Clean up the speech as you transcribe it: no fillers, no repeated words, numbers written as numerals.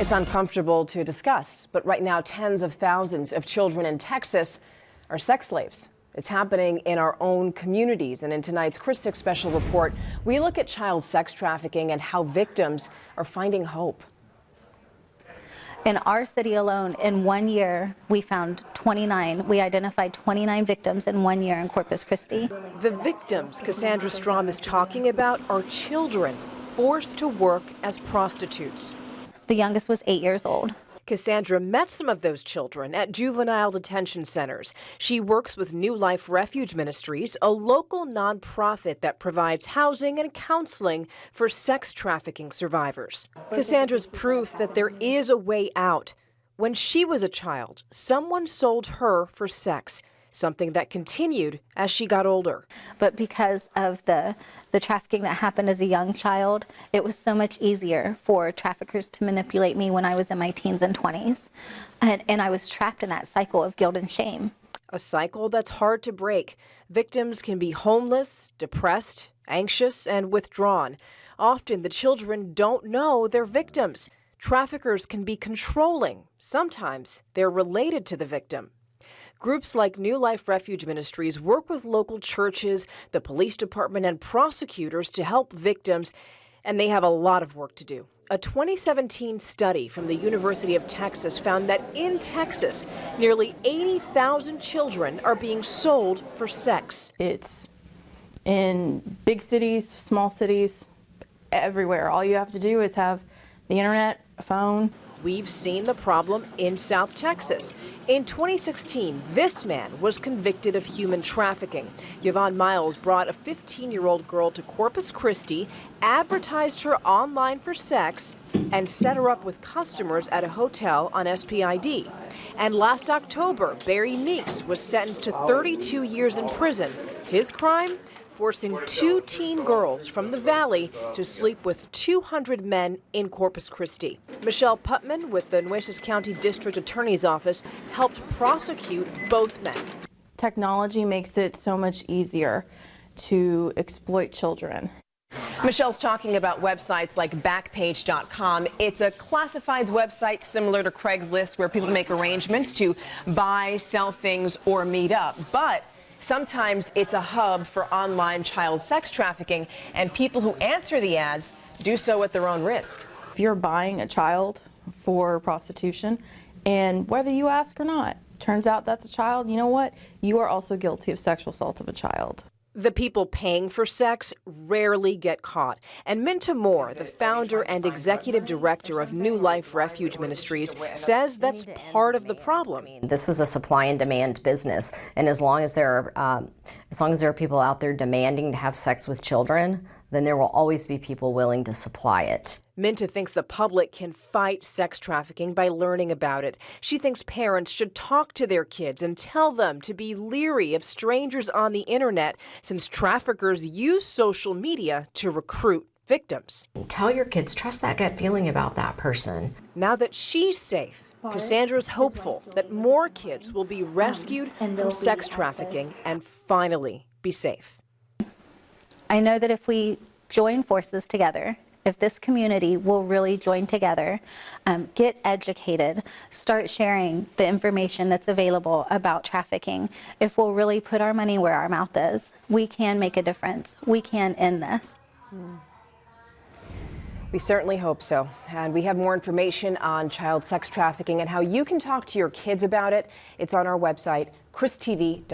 It's uncomfortable to discuss, but right now tens of thousands of children in Texas are sex slaves. It's happening in our own communities, and in tonight's KRIS 6 special report, we look at child sex trafficking and how victims are finding hope. In our city alone, in 1 year, we identified 29 victims in 1 year in Corpus Christi. The victims Cassandra Strom is talking about are children forced to work as prostitutes. The youngest was 8 years old. Cassandra met some of those children at juvenile detention centers. She works with New Life Refuge Ministries, a local nonprofit that provides housing and counseling for sex trafficking survivors. Cassandra's proof that there is a way out. When she was a child, someone sold her for sex, something that continued as she got older. But because of the trafficking that happened as a young child, it was so much easier for traffickers to manipulate me when I was in my teens and 20s. And I was trapped in that cycle of guilt and shame. A cycle that's hard to break. Victims can be homeless, depressed, anxious, and withdrawn. Often the children don't know they're victims. Traffickers can be controlling. Sometimes they're related to the victim. Groups like New Life Refuge Ministries work with local churches, the police department, and prosecutors to help victims, and they have a lot of work to do. A 2017 study from the University of Texas found that in Texas, nearly 80,000 children are being sold for sex. It's in big cities, small cities, everywhere. All you have to do is have the internet, a phone. We've seen the problem in South Texas. In 2016, this man was convicted of human trafficking. Yvonne Miles brought a 15-year-old girl to Corpus Christi, advertised her online for sex, and set her up with customers at a hotel on SPID. And last October, Barry Meeks was sentenced to 32 years in prison. His crime? Forcing 2 teen girls from the Valley to sleep with 200 men in Corpus Christi. Michelle Putman with the Nueces County District Attorney's Office helped prosecute both men. Technology makes it so much easier to exploit children. Michelle's talking about websites like Backpage.com. It's a classifieds website similar to Craigslist where people make arrangements to buy, sell things, or meet up. But sometimes it's a hub for online child sex trafficking, and people who answer the ads do so at their own risk. If you're buying a child for prostitution, and whether you ask or not, turns out that's a child, you know what? You are also guilty of sexual assault of a child. The people paying for sex rarely get caught. And Minta Moore, the founder and executive director of New Life Refuge Ministries, says that's part of the problem. This is a supply and demand business, and as long as there are people out there demanding to have sex with children, then there will always be people willing to supply it. Minta thinks the public can fight sex trafficking by learning about it. She thinks parents should talk to their kids and tell them to be leery of strangers on the internet, since traffickers use social media to recruit victims. Tell your kids, trust that gut feeling about that person. Now that she's safe, Cassandra's hopeful that more kids will be rescued from sex trafficking and finally be safe. I know that if we join forces together, if this community will really join together, get educated, start sharing the information that's available about trafficking, if we'll really put our money where our mouth is, we can make a difference. We can end this. We certainly hope so. And we have more information on child sex trafficking and how you can talk to your kids about it. It's on our website, kristv.com.